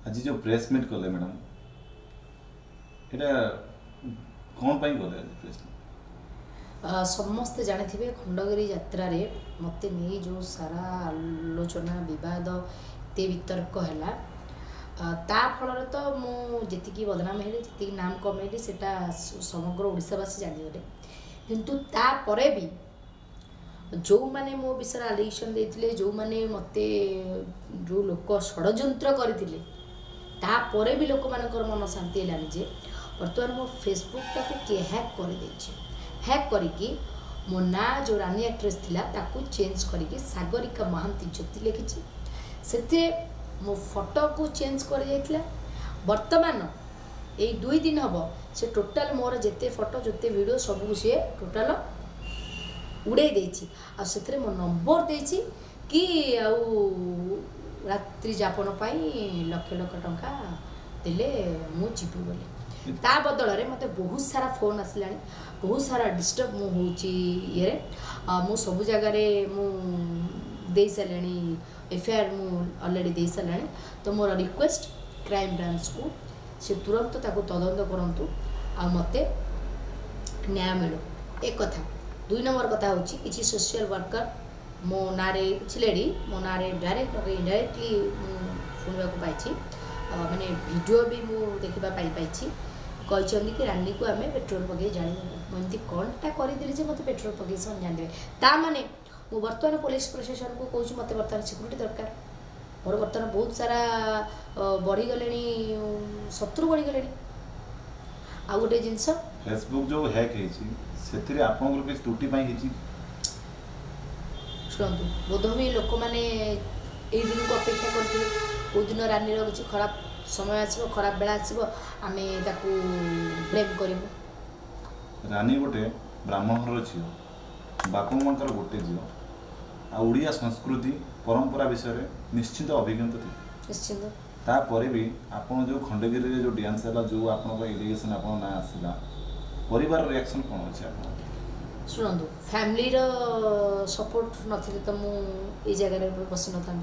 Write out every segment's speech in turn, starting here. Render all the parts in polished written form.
आज जो press meet कले मैडम एटा कौन पाई कले आज प्रेस समस्ते जानी खंडगिरी यात्रा रे मते नहीं जो सारा आलोचना बद ते वितर्क है ता फल तो मुझे बदनाम है जी नाम कमेली से समग्र ओडावासी जानीगले किंतु तापर भी जो मैंने मो विषय आलिगेशन देते जो मैंने मत जो लोक षड्यंत्र करते तापर भी लोक मान मन शांति है जे बर्तमान मो फेसबुकटा को किए हैक कर हैक करके मो ना जो रानी एक्ट्रेस थिला ताकू चेंज करके सागरिका महांती ज्योति लिखी से मो फोटो को चेंज कर जाइथिला वर्तमान ये 2 दिन हम से टोटाल मोर जिते फोटो जिते वीडियो सब सी टोटाल उड़े देछि आ सेतरे मो नंबर देछि कि रात्रि जापन पाई लक्ष लक्ष टंका देले मु जीवी बोले ता बदल रे मते बहुत सारा फोन आसला बहुत सारा डिस्टर्ब मु होची ये मु सब जगह रे मु दे सारे एफआईआर मु ऑलरेडी दे सारे तो मोर रिक्वेस्ट क्राइम ब्रांच को से तुरंत ताको तदंत करंतु आ मते न्याय मिलो एक कथा 2 नंबर कथा होची किसी सोशल वर्कर मो नारे किसी लेडी मो नारे डायरेक्ट इनडायरेक्टली सुनवा को पाइछि माने वीडियो भी मु देखिबा पाई कहते कि रानी को आम पेट्रोल पकई जानी मुझे कौनटा करदेली जे मत पेट्रोल पकई से जाने ता माने मु बर्तमान पुलिस प्रशासन को कहूँ मत बर्तमान सिक्यूरीटी दरकार मोर बर्तमान बहुत सारा बढ़ीगले शत्रु बढ़ीगले आ गोटे जिनस फेसबुक जो हैक है आपन किसी त्रुटि शुणु बोधमी लोक मैंने यही दिन को अपेक्षा करते कौ दिन रानी किसी खराब समय आसो खराब बेला आसो आम ब्लेम करूँ रानी गोटे ब्राह्मण घर झील बापू मांकर गोटे झील आ ओडिया संस्कृति परंपरा विषय निश्चित अभिज्ञता थी निश्चित तापर भी आपन जो खंडगिरी जो डांस है जो आप एलिगेशन आप ना आसला परिवार रिएक्शन कौन अच्छे आप शुणु फैमिली सपोर्ट नथिले तो मुझे जगह बसी न था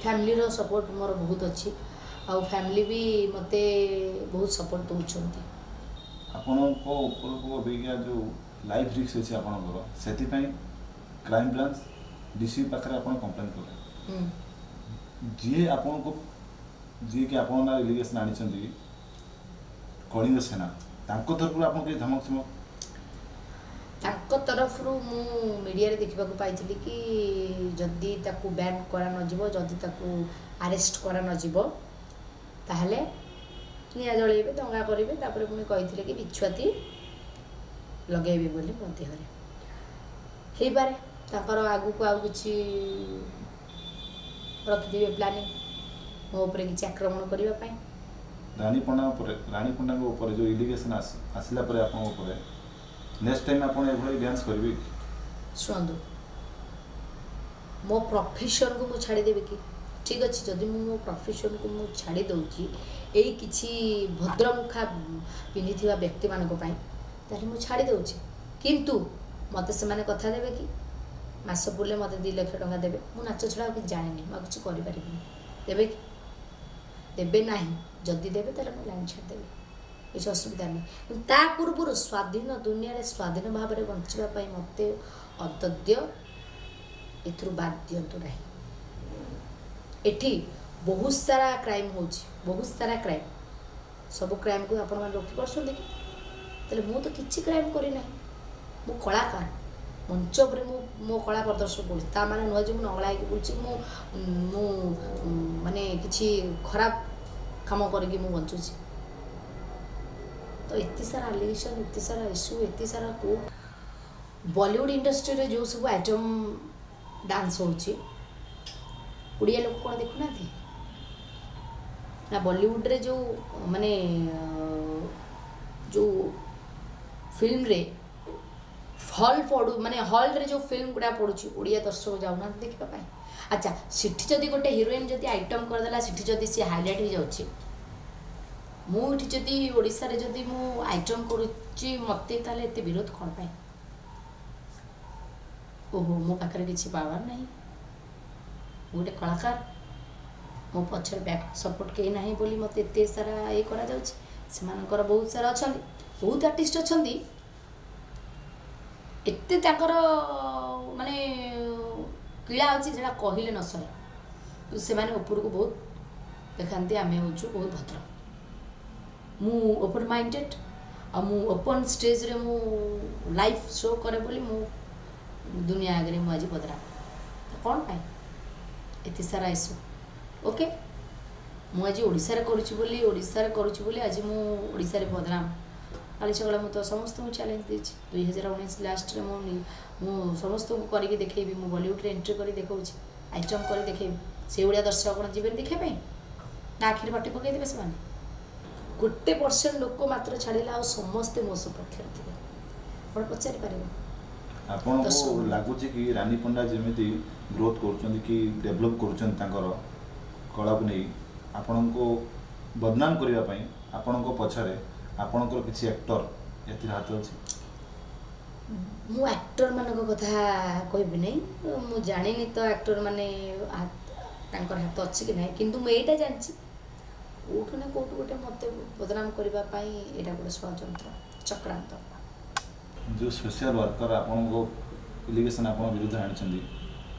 फैमिली सपोर्ट मोर बहुत अच्छी आ फैमिली भी मते बहुत सपोर्ट दौरान आपन जो लाइफ रिस्क अच्छे आपंकर से क्राइम ब्रांच डीसी पाखे आप कंप्लेन कले जी आपन को जी कि आप एलिगेशन आनी कलिंग सेना तरफ आप धमक चमक तरफ मु मीडिया रे देखा पाई कि जदि ताकू बैन करा न जिवो जदि ताकू अरेस्ट करा न जिवो ताहले निया जळेबे दंगा करेंगे तापर पुणी कही कि बिछुआती लगेबे बोली मो देहरे हे पारे ताकर आगु को आउ किछि रखिदिबे प्लानिंग मो ऊपर किछि आक्रमण करिबा पई रानी पंडा ऊपर जो इलिगेशन आसला पर आपन ऊपर नेक्स्ट टाइम आपन एभली डांस करबे शुणु मो प्रोफेशन को मु छाड़ी देबे कि ठीक अच्छे जदि मो प्रोफेशन को मु छाड़ी दउची एई किछि भद्रमुखा पिंधि व्यक्ति मानक ताले मु छाड़ी दउची किंतु मते से माने कथा देबे कि मास पुले मते 2 लाख टका देबे मु नाच छड़ा कि जाने मु किछि करि परिबिनी देबे कि देबे नाही जदि देबे ताले मु लाइन छाड़ देबे किसी असुविधा नहीं ता पूर्व स्वाधीन दुनिया रे स्वाधीन भाव में बंचवा मत अद्य एथुर बाद दिंतु ना एठी बहुत सारा क्राइम हो बहुत सारा क्राइम सब क्राइम को आपण रोकी पार्सन कि मु तो किसी क्राइम करना मु कलाकार मंच पर मो कला प्रदर्शन कर माने नुह जो नगला बोलूँ माने किसी खराब काम करके बंचुची तो इतनी सारा आलिगेशन इतनी सारा इश्यू इतनी सारा को बॉलीवुड इंडस्ट्री रे जो सब आइटम डांस होची उड़िया लोक कौन देखुना ना बॉलीवुड रे जो माने जो फिल्म रे हॉल पड़ू माने हॉल रे जो फिल्म गुड़ा पड़ुची उड़िया दर्शक जाऊना देखा पाए अच्छा सिटी जदि गोटे हिरोइन जदि आइटम करदेला सिटी जदि सी हाईलाइट हो जाउची मुझे जदि ओडिशा रे जदि मु आइटम करुच्ची मते ताले एते विरोध कौन पाए ओहो मो पाखरे किसी पावर नहीं गोटे कलाकार ମୋ ପଛରେ ବ୍ୟାକ୍ ସପୋର୍ଟ କେହି ନାହିଁ ବୋଲି ମୋତେ ଏତେ ସାରା ଇଏ କରାଯାଉଛି। ସେମାନଙ୍କର ବହୁତ ସାରା ଅଛନ୍ତି, ବହୁତ ଆର୍ଟିଷ୍ଟ ଅଛନ୍ତି, ଏତେ ତାଙ୍କର ମାନେ କ୍ରୀଡ଼ା ଅଛି ଯେଉଁଟା କହିଲେ ନ ସରେ। କିନ୍ତୁ ସେମାନେ ଉପରକୁ ବହୁତ ଦେଖାନ୍ତି ଆମେ ହେଉଛୁ ବହୁତ ଭଦ୍ର। ମୁଁ ଓପନ୍ ମାଇଣ୍ଡେଡ଼, ଆଉ ମୁଁ ଓପନ୍ ଷ୍ଟେଜ୍ରେ ମୁଁ ଲାଇଭ୍ ଶୋ କରେ ବୋଲି ମୁଁ ଦୁନିଆ ଆଗରେ ମୁଁ ଆଜି ବଦନାମ। କ'ଣ ପାଇଁ ଏତେ ସାରା ଇସ୍ୟୁ? ଓକେ, ମୁଁ ଆଜି ଓଡ଼ିଶାରେ କରୁଛି ବୋଲି ଆଜି ମୁଁ ଓଡ଼ିଶାରେ ବଦନାମ। କାଲି ସକାଳେ ମୁଁ ତ ସମସ୍ତଙ୍କୁ ଚ୍ୟାଲେଞ୍ଜ ଦେଇଛି। 2019 ଲାଷ୍ଟରେ ମୁଁ ସମସ୍ତଙ୍କୁ କରିକି ଦେଖେଇବି। ମୁଁ ବଲିଉଡ଼ରେ ଏଣ୍ଟ୍ରି କରି ଦେଖାଉଛି, ଆଇଟମ୍ କରି ଦେଖେଇବି। ସେଇଭଳିଆ ଦର୍ଶକ କ'ଣ ଯିବେନି ଦେଖିବା ପାଇଁ? ନା ଆଖିରେ ପାଟି ପକାଇଦେବେ ସେମାନେ? 1% ଲୋକ ମାତ୍ର ଛାଡ଼ିଲେ ଆଉ ସମସ୍ତେ ମୋ ସପକ୍ଷରେ ଥିବେ। ଆପଣ ପଚାରିପାରିବେ? ଆପଣଙ୍କୁ ଲାଗୁଛି କି ରାନୀ ପଣ୍ଡା ଯେମିତି ଗ୍ରୋଥ୍ କରୁଛନ୍ତି କି ଡେଭଲପ୍ କରୁଛନ୍ତି ତାଙ୍କର କଳାକୁ ନେଇ, ଆପଣଙ୍କୁ ବଦନାମ କରିବା ପାଇଁ ଆପଣଙ୍କ ପଛରେ ଆପଣଙ୍କର କିଛି ଆକ୍ଟର ଏଥିରେ ହାତ ଅଛି? ମୁଁ ଆକ୍ଟରମାନଙ୍କ କଥା କହିବି ନାହିଁ, ମୁଁ ଜାଣିନି ତ ଆକ୍ଟରମାନେ ତାଙ୍କର ହାତ ଅଛି କି ନାହିଁ। କିନ୍ତୁ ମୁଁ ଏଇଟା ଜାଣିଛି, କେଉଁଠୁ ନା କେଉଁଠୁ ଗୋଟେ ମୋତେ ବଦନାମ କରିବା ପାଇଁ ଏଇଟା ଗୋଟେ ଷଡ଼ଯନ୍ତ୍ର, ଚକ୍ରାନ୍ତ। ଯେଉଁ ସୋସିଆଲ ୱାର୍କର ଆପଣଙ୍କ ଇଲିଗେସନ୍ ଆପଣଙ୍କ ବିରୁଦ୍ଧରେ ଆଣିଛନ୍ତି,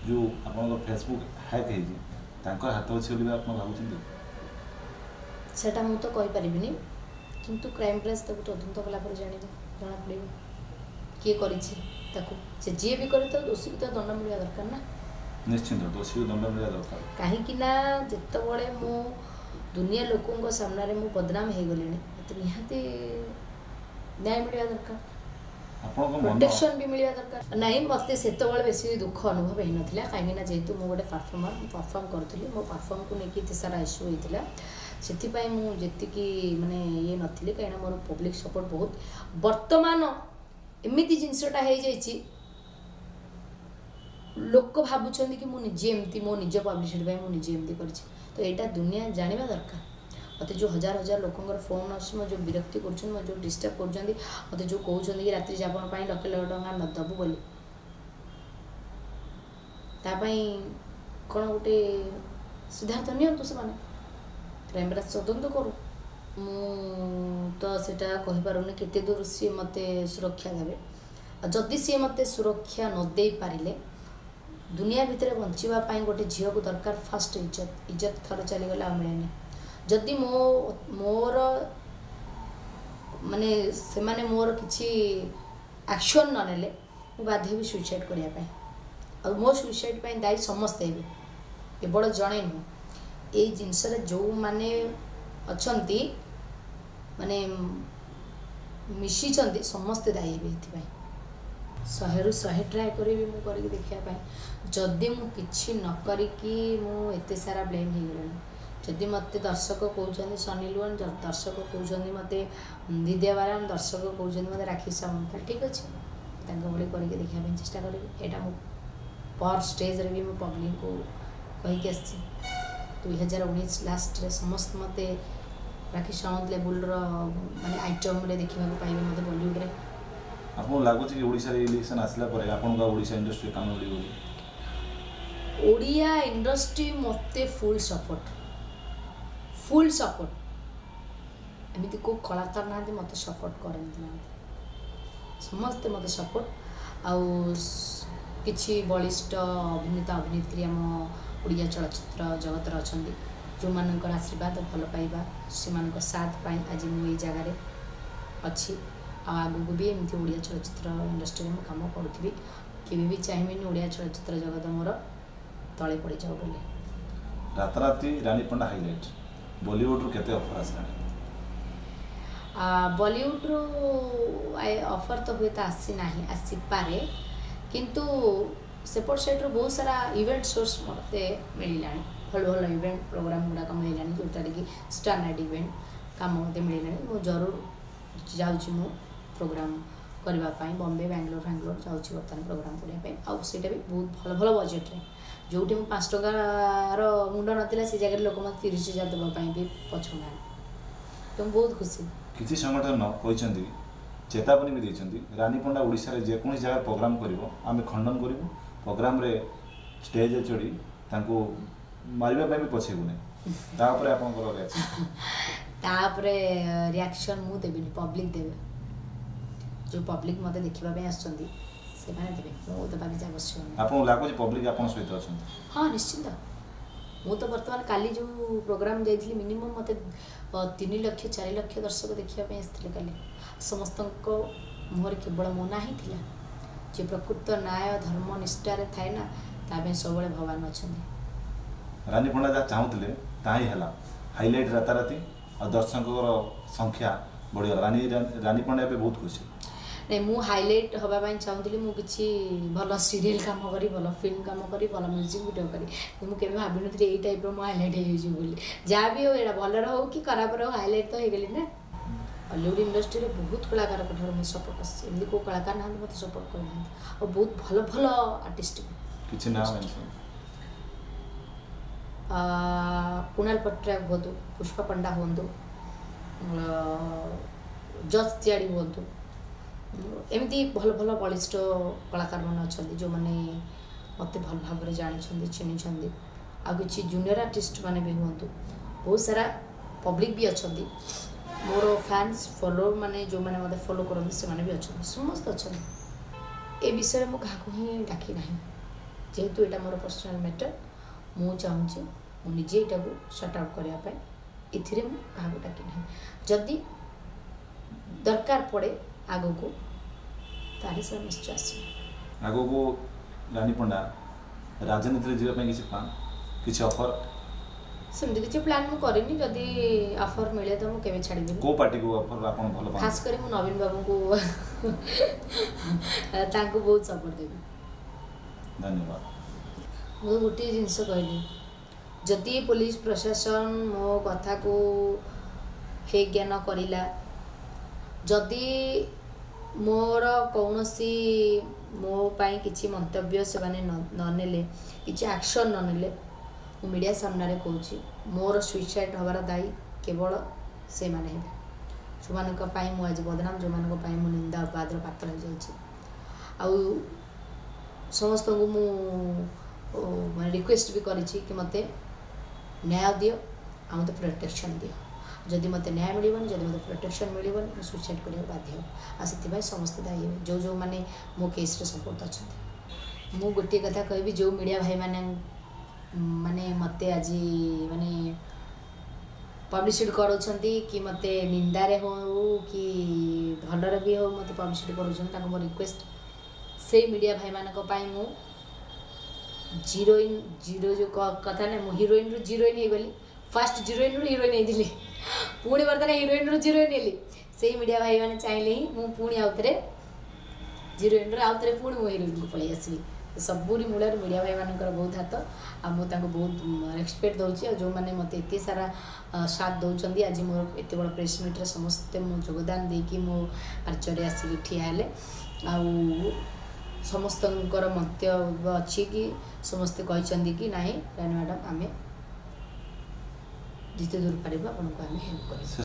ଯେଉଁ ଆପଣଙ୍କର ଫେସବୁକ୍ ହ୍ୟାକ୍ ହେଇଛି, ତାଙ୍କର ହାତ ଅଛି ବୋଲି ଆପଣ ଭାବୁଛନ୍ତି? ସେଇଟା ମୁଁ ତ କହିପାରିବିନି, କିନ୍ତୁ କ୍ରାଇମ୍ ବ୍ରାଞ୍ଚ ତାକୁ ତଦନ୍ତ କଲା ପରେ ଜଣାପଡ଼ିବ କିଏ କରିଛି ତାକୁ। ସେ ଯିଏ ବି କରିଥାଉ ଦୋଷୀକୁ ତ ଦଣ୍ଡ ମିଳିବା ଦରକାର ନା। ନିଶ୍ଚିନ୍ତ ଦୋଷୀକୁ ଦଣ୍ଡ ମିଳିବା ଦରକାର। କାହିଁକି ନା ଯେତେବେଳେ ମୁଁ ଦୁନିଆ ଲୋକଙ୍କ ସାମ୍ନାରେ ମୁଁ ବଦନାମ ହେଇଗଲିଣି, ମୋତେ ନିହାତି ନ୍ୟାୟ ମିଳିବା ଦରକାର, ପ୍ରୋଟେକ୍ସନ୍ ବି ମିଳିବା ଦରକାର। ନାହିଁ, ମୋତେ ସେତେବେଳେ ବେଶୀ ଦୁଃଖ ଅନୁଭବ ହେଇନଥିଲା, କାହିଁକିନା ଯେହେତୁ ମୁଁ ଗୋଟେ ପରଫର୍ମର, ମୁଁ ପରଫର୍ମ କରୁଥିଲି, ମୋ ପରଫର୍ମକୁ ନେଇକି ଏତେ ସାରା ଇସ୍ୟୁ ହେଇଥିଲା। ସେଥିପାଇଁ ମୁଁ ଯେତିକି ମାନେ ଇଏ ନଥିଲି, କାହିଁକିନା ମୋର ପବ୍ଲିକ୍ ସପୋର୍ଟ ବହୁତ। ବର୍ତ୍ତମାନ ଏମିତି ଜିନିଷଟା ହେଇଯାଇଛି, ଲୋକ ଭାବୁଛନ୍ତି କି ମୁଁ ନିଜେ ଏମିତି, ମୋ ନିଜ ପବ୍ଲିସିଟି ପାଇଁ ମୁଁ ନିଜେ ଏମିତି କରିଛି। ତ ଏଇଟା ଦୁନିଆ ଜାଣିବା ଦରକାର। ମୋତେ ଯେଉଁ ହଜାର ହଜାର ଲୋକଙ୍କର ଫୋନ୍ ଆସୁଛି, ମୋ ଯେଉଁ ବିରକ୍ତି କରୁଛନ୍ତି, ମୋ ଯେଉଁ ଡିଷ୍ଟର୍ବ କରୁଛନ୍ତି, ମୋତେ ଯେଉଁ କହୁଛନ୍ତି କି ରାତ୍ରି ଯାପନ ପାଇଁ ଲକ୍ଷ ଲକ୍ଷ ଟଙ୍କା ନ ଦେବୁ ବୋଲି, ତା ପାଇଁ କ'ଣ ଗୋଟେ ସିଦ୍ଧାନ୍ତ ନିଅନ୍ତୁ ସେମାନେ, କ୍ରାଇମ୍ ବ୍ରାଞ୍ଚ ତଦନ୍ତ କରୁ। ମୁଁ ତ ସେଇଟା କହିପାରୁନି କେତେ ଦୂର ସିଏ ମୋତେ ସୁରକ୍ଷା ଦେବେ। ଆଉ ଯଦି ସିଏ ମୋତେ ସୁରକ୍ଷା ନ ଦେଇପାରିଲେ, ଦୁନିଆ ଭିତରେ ବଞ୍ଚିବା ପାଇଁ ଗୋଟେ ଝିଅକୁ ଦରକାର ଫାଷ୍ଟ ଇଜ୍ଜତ ଥରେ ଚାଲିଗଲେ ଆଉ ମିଳେନି। ଯଦି ମୋର ମାନେ ସେମାନେ ମୋର କିଛି ଆକ୍ସନ୍ ନ ନେଲେ, ମୁଁ ବାଧ୍ୟ ହେବି ସୁଇସାଇଡ଼୍ କରିବା ପାଇଁ। ଆଉ ମୋ ସୁଇସାଇଡ଼୍ ପାଇଁ ଦାୟୀ ସମସ୍ତେ ହେବେ, କେବଳ ଜଣେ ନୁହଁ। ଏଇ ଜିନିଷରେ ଯେଉଁମାନେ ଅଛନ୍ତି, ମାନେ ମିଶିଛନ୍ତି, ସମସ୍ତେ ଦାୟୀ ହେବେ ଏଥିପାଇଁ। 100ରୁ 100 ଟ୍ରାଏ କରିବି ମୁଁ କରିକି ଦେଖିବା ପାଇଁ। ଯଦି ମୁଁ କିଛି ନ କରିକି ମୁଁ ଏତେ ସାରା ବ୍ଲେମ୍ ହେଇଗଲିଣି। ଯଦି ମୋତେ ଦର୍ଶକ କହୁଛନ୍ତି ସନି ଲିଓନ, ଦର୍ଶକ କହୁଛନ୍ତି ମୋତେ ଦିଦ୍ୟା ବାଲାନ, ଦର୍ଶକ କହୁଛନ୍ତି ମୋତେ ରାକ୍ଷୀ ସାମନ୍ତ, ଠିକ୍ ଅଛି, ତାଙ୍କ ଭଳି କରିକି ଦେଖିବା ପାଇଁ ଚେଷ୍ଟା କରିବି। ଏଇଟା ମୁଁ ପର୍ ଷ୍ଟେଜ୍ରେ ବି ମୁଁ ପବ୍ଲିକକୁ କହିକି ଆସିଛି। 2019 ଲାଷ୍ଟରେ ସମସ୍ତେ ମୋତେ ରାକ୍ଷୀ ସାମନ୍ତ ଲେବୁଲର ମାନେ ଆଇଟମ୍ରେ ଦେଖିବାକୁ ପାଇବେ ମୋତେ ବଲିଉଡ଼ରେ। ଆପଣଙ୍କୁ ଲାଗୁଛି କି ଓଡ଼ିଶାରେ ଇଲେକ୍ସନ୍ ଆସିଲା ପରେ ଆପଣଙ୍କ ଓଡ଼ିଶା ଇଣ୍ଡଷ୍ଟ୍ରି କାମ ମିଳିବ ବୋଲି? ଓଡ଼ିଆ ଇଣ୍ଡଷ୍ଟ୍ରି ମୋତେ ଫୁଲ୍ ସପୋର୍ଟ। ଏମିତି କେଉଁ କଳାକାର ନାହାନ୍ତି ମୋତେ ସପୋର୍ଟ କରନ୍ତି ନାହାନ୍ତି, ସମସ୍ତେ ମୋତେ ସପୋର୍ଟ। ଆଉ କିଛି ବଳିଷ୍ଠ ଅଭିନେତା ଅଭିନେତ୍ରୀ ଆମ ଓଡ଼ିଆ ଚଳଚ୍ଚିତ୍ର ଜଗତରେ ଅଛନ୍ତି, ଯେଉଁମାନଙ୍କର ଆଶୀର୍ବାଦ, ଭଲ ପାଇବା, ସେମାନଙ୍କ ସାଥ ପାଇଁ ଆଜି ମୁଁ ଏଇ ଜାଗାରେ ଅଛି। ଆଉ ଆଗକୁ ବି ଏମିତି ଓଡ଼ିଆ ଚଳଚ୍ଚିତ୍ର ଇଣ୍ଡଷ୍ଟ୍ରିରେ ମୁଁ କାମ କରୁଥିବି। କେବେ ବି ଚାହିଁବିନି ଓଡ଼ିଆ ଚଳଚ୍ଚିତ୍ର ଜଗତ ମୋର ତଳେ ପଡ଼ିଯାଉ ବୋଲି। ରାତାରାତି ରାନୀ ପଣ୍ଡା ହାଇଲାଇଟ୍, ବଲିଉଡ଼ରୁ କେତେ ଅଫର୍ ଆସିଲାଣି? ବଲିଉଡ଼ରୁ ଅଫର୍ ତ ହୁଏତ ଆସିନାହିଁ, ଆସିପାରେ, କିନ୍ତୁ ସେପଟ ସାଇଡ଼୍ରୁ ବହୁତ ସାରା ଇଭେଣ୍ଟ ସୋର୍ସ ମୋତେ ମିଳିଲାଣି। ଭଲ ଭଲ ଇଭେଣ୍ଟ ପ୍ରୋଗ୍ରାମ୍ ଗୁଡ଼ାକ ମିଳିଲାଣି, ଯେଉଁଟାରେ କି ଷ୍ଟାର୍ ନାଇଟ୍ ଇଭେଣ୍ଟ କାମ ମୋତେ ମିଳିଲାଣି। ମୁଁ ଜରୁର ଯାଉଛି ମୁଁ ପ୍ରୋଗ୍ରାମ୍ କରିବା ପାଇଁ, ବମ୍ବେ, ବାଙ୍ଗଲୋର ଯାଉଛି ବର୍ତ୍ତମାନ ପ୍ରୋଗ୍ରାମ୍ କରିବା ପାଇଁ। ଆଉ ସେଇଟା ବି ବହୁତ ଭଲ ଭଲ ବଜେଟ୍ରେ, ଯେଉଁଠି ମୁଁ 5 ଟଙ୍କାର ମୁଣ୍ଡ ନଥିଲା, ସେ ଜାଗାରେ ଲୋକ ମୋତେ 30,000 ଦେବା ପାଇଁ ବି ପଛଉନାହାନ୍ତି। ତ ମୁଁ ବହୁତ ଖୁସି। କିଛି ସଂଗଠନ କହିଛନ୍ତି, ଚେତାବନୀ ବି ଦେଇଛନ୍ତି, ରାନୀ ପଣ୍ଡା ଓଡ଼ିଶାରେ ଯେକୌଣସି ଜାଗାରେ ପ୍ରୋଗ୍ରାମ୍ କରିବ ଆମେ ଖଣ୍ଡନ କରିବୁ, ପ୍ରୋଗ୍ରାମ୍ରେ ଷ୍ଟେଜ୍ରେ ଚଢ଼ି ତାଙ୍କୁ ମାରିବା ପାଇଁ ବି ପଛେଇବୁ ନାହିଁ। तापर आपनकर रिएक्शन तापरे रिएक्शन मु देबिनी पब्लिक देबे जो पब्लिक मते देखिबा पे आछंदी से माने देबे मु तो बाकी आवश्यक आपन लागो जे पब्लिक आपन सहित अछन हाँ निश्चित मु तो वर्तमान काली जो प्रोग्राम जाइथिली मिनिमम मते 3 लाख 4 लाख दर्शक देखिबा पे आछथिले काली समस्तनको मोहर केवल मो नाही थिला जे प्रकृत न्याय धर्म निष्ठा रे थाए ना ताबे सबले भगवान अछंदी रानी पंडा जा चाहूले ताही हला हाईलाइट राताराती और दर्शकों संख्या बढ़िया रानी पंड्या पे बहुत खुशी नहीं मु हाईलाइट हवा पाई चाहूली मु किछि भल सीरियल काम करी भल फिल्म काम करी भल म्यूजिक वीडियो करी मु केबे भाबी नथि एई टाइप रो मु हाईलाइट हे जे बोली जा भी हो एडा भल रहो कि खराब रहो हाईलाइट तो हे गेली ना हॉलीवुड इंडस्ट्री रे बहुत कलाकार कठर मु सपोर्ट आसी एमदी को कलाकार ना मते सपोर्ट करना और बहुत भल भल आर्टिस्ट किछि नाम मेंशन कुणाल पट्टनायक हुअतु पुष्पा पंडा हुअतु जज तिवारी हुअतु एमती भल भल बलिष्ठ कलाकार मैंने अच्छा जो मैंने मत भल भाव जानी चिन्ह आ कि जूनियर आर्टिस्ट मैंने भी हूँ बहुत सारा पब्लिक भी अच्छा मोर फैंस फॉलो माने जो मैंने मत फॉलो करते से भी अच्छा समस्त अच्छा ए विषय मुझे क्या ही डाकी ना जेहेतु यहाँ मोर पर्सनल मैटर मु चाहूँगी मुझे यहाँ को सर्ट आउट करने इथिरे मु क्या डाकी ना जदि दरकार पड़े आग को तारी से निश्चय आस आग को रानी पंडा राजनीति जीवाई किसी प्लान किसी ऑफर सेमती किसी प्लान मु करनी जदि ऑफर मिले तो मुझे छाड़ी को पार्टी को ऑफर आपन भलो पान खास करी मु नवीन बाबू को तांको बहुत सपोर्ट देबी धन्यवाद मु गोटे जिनस कहली जदि पुलिस प्रशासन मो कथा को हे ज्ञान करिला जदि मोर कौनसी मो पाई किछि मंतव्य से माने न नेले किछि एक्शन न नेले मु मीडिया सामने कहूँ मोर सुइसाइड हबार दायी केवल से माने हेबे जो मानक पाई मु आज बदनाम जो मानक पाई मु निंदा अपवादर पात्र हो जाइछि आउ समस्त को मु माने रिक्वेस्ट भी करिछि कि मते न्याय दियो आ मते प्रोटेक्शन दियो जदि मत न्याय मिलबन जदि मत प्रोटेक्शन मिलबन मु सुइसाइड करिया बाध्य आ से समस्त दायी जो जो माने मो केस रे सपोर्ट अच्छा मु गोटे कथा कहबी जो मीडिया भाई माने माने मते आज माने पब्लिसिटी करोछंती कि मते निंदा रे हो कि भलर भी हो मते पब्लिसिटी करोछन ताको मो रिक्वेस्ट से मीडिया भाई मानक पाई मु जीरो जो कथा ना मु हीरोइन रु जीरोइन हे गली फर्स्ट जीरोइन रु हीरोइन हे दिली पुणी बर्तन हीरोइन रु जीरोइन हेली से मीडिया भाई माने चाहिले ही मु पुणी आउतरे जीरोइन रु आउतरे पुणी मु हीरोइन को पळै आसबी सबुरी मूल मीडिया भाई मानकर बहुत हाथ आ मु ताको बहुत रेस्पेक्ट दउची जो माने मते एते सारा साथ दउचंदी आज मोर एते बड़ प्रेस मीट रे समस्त मु योगदान देकी मो आर्चरे आसी ठिया हेले आ समस्तंकर मंतव्य अच्छी कि समस्ते कहते कि नाई रानी मैडम आमे जिते दूर पारिबा आपनको आमे हेल्प करिबा।